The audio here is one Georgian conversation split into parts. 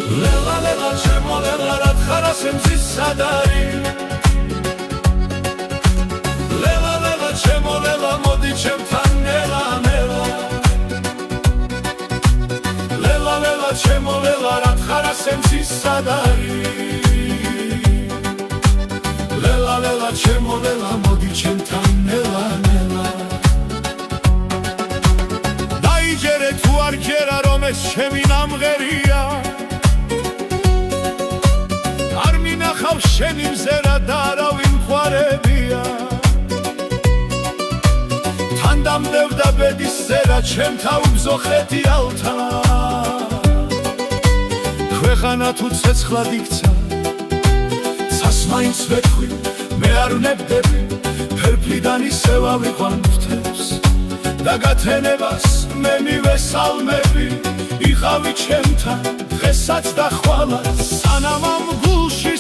ლელა ლელა ჩემო ლელა რად ხარ ასე მზის სადარი ლელა ლელა ჩემო ლელა მოდი ჩემთან ნელა ნელა ლელა ლელა ჩემო ლელა რად ხარ ასე მზის სადარი ლელა ლელა ჩემო ლელა მოდი ჩემთან ნელა ნელა დაიჯერე თუ არ ჯერა რომ ეს ჩემი ნამღერია შენი მზერა და არავინ მხარებია თან დამდევდა ბედის ზერა ჩემთა უბზოხეთი ალთა ქვეყანა თუ ცეცხლად იქცა ცას მაინც ვეთქვი მე არ ვნებდები ფერფლიდან ისევ ავიყვან ფრთებს და გათენებას მე მივესალმები იყავი ჩემთან დღესაც და ხვალას სანამ ამ გულში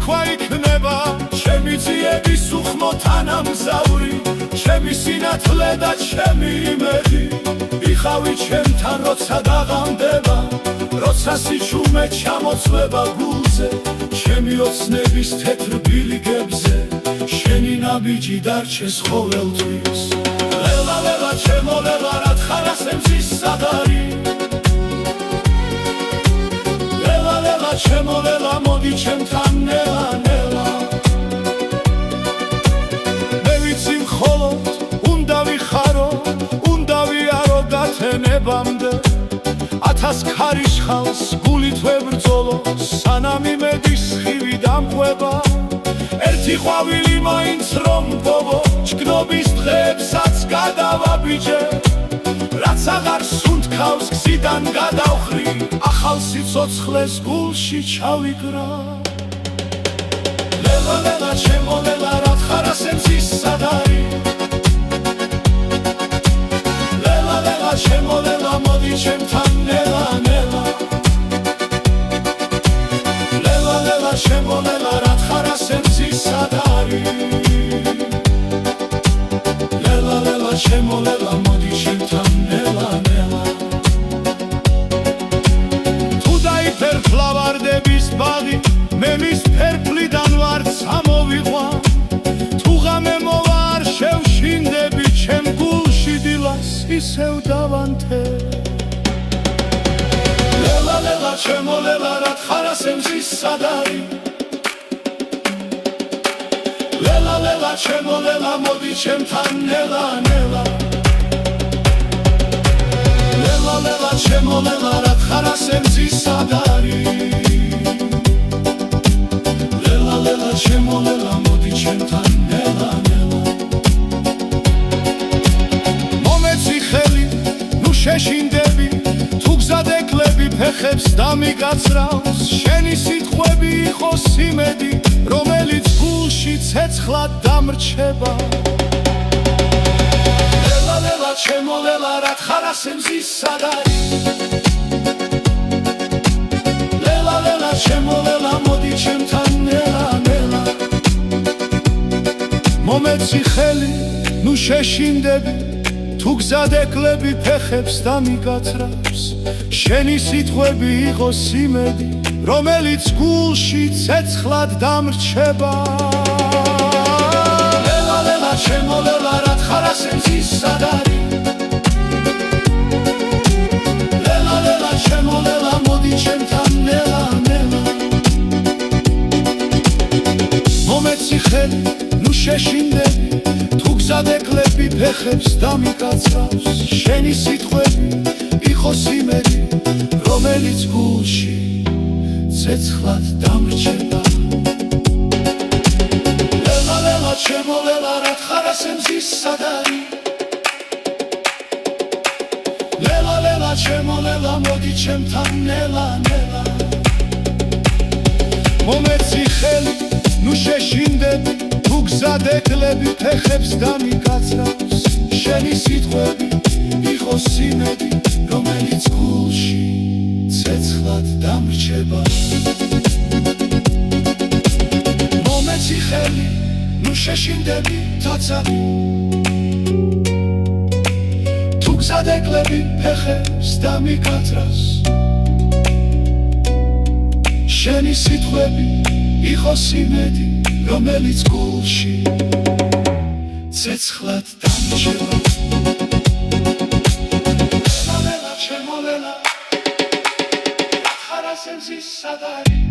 თქვა იქნება ჩემი ძიების უხმოთ ანამგზავრი ჩემი სინათლე და ჩემი იმედი იყავი ჩემთან როცა დაღამდება როცა სიჩუმე ჩამოწვება გულზე ჩემი ოცნების თეთრ ბილიკებზე შენი ნაბიჯი დარჩეს ყოველთვის ლელა ლელა ჩემო ლელა რად ხარ ასე მზის სადარი ლელა ლელა ჩემო ლელა მოდი ჩემთან ნელა ნელა მე ვიცი მხოლოდ უნდა ვიხარო უნდა ვიარო გათენებამდე 1000 ქარიშხალს გულით ვებრძოლო სანამ იმედის ხივი დამყვება ერთი ყვავილი მაინც რომ ბობო ჩქნობის დღეებსაც გადავაბიჯე რაც აღარ სუნთქავს გზიდან გადავხრი ახალ სიცოცხლეს გულში ჩავიგრა ლელა ლელა ჩემო ლელა რად ხარ ასე მზის სადარი ლელა ლელა ჩემო ლელა მოდი ჩემთან ნელა ნელა ლელა ლელა ჩემო ლელა რად ხარ ასე მზის სადარი ლელა ლელა ჩემო ლელა მოდი ჩემთან ნელა ნელა თუ დაიფერფლა ვარდების ბაღი მე მის ფერფლიდან ვარ წამოვიყვან თუ ღამე მოვა არ შევშინდები ჩემ გულში დილას ისევ დავანთე ლელა ლელა ჩემო ლელა რად ხარ ასე მზის სადარი ლელა ლელა ჩემო ლელა მოდი ჩემთან ნელა ნელა ლელა ლელა ჩემო ლელა რად ხარ ასე მზის სადარი ლელა ლელა ჩემო ლელა მოდი ჩემთან ნელა ნელა მომეცი ხელი ნუ შეშინდები თუ გზად ეკლები ფეხებს დამიგაცრავს შენი სიტყვები იყოს იმედი რომელიც გულში ცეცხლად დამრჩება ლელა ლელა ჩემო ლელა რად ხარ ასე მზის სადარი ლელა ლელა ჩემო ლელა მოდი ჩემთან ნელა ნელა მომეცი ხელი ნუ შეშინდები თუ გზად ეკლები ფეხებს დამიგაცრავს შენი სიტყვები იყოს იმედი რომელიც გულში ცეცხლად დამრჩება ლელა ლელა ჩემო ლელა რად ხარ ასე მზის სადარი ლელა ლელა ჩემო ლელა მოდი ჩემთან ნელა ნელა მომეცი ხელი ნუ შეშინდები თუ გზად ეკლები ფეხებს დამიგაცრავს შენი სიტყვები იყოს იმედი რომელიც გულში ცეცხლად დამრჩება ლელა ლელა ჩემო ლელა რად ხარ ასე მზის სადარი ლელა ლელა ჩემო ლელა მოდი ჩემთან ნელა ნელა მომეცი ხელი ნუ შეშინდები თუ გზად ეკლები ფეხებს დამიგაცრავს შენი სიტყვები იყოს იმედი რომელიც გულში ცეცხლად დამრჩება მომეცი ხელი ნუ შეშინდები თაცარი თუ გზად ეკლები ფეხებს დამიგაცრავს შენი სიტყვები იყოს იმედი, რომელიც გულში ცეცხლად დამრჩება. ველა, ჩემო ველა, ხარასენზის სადარი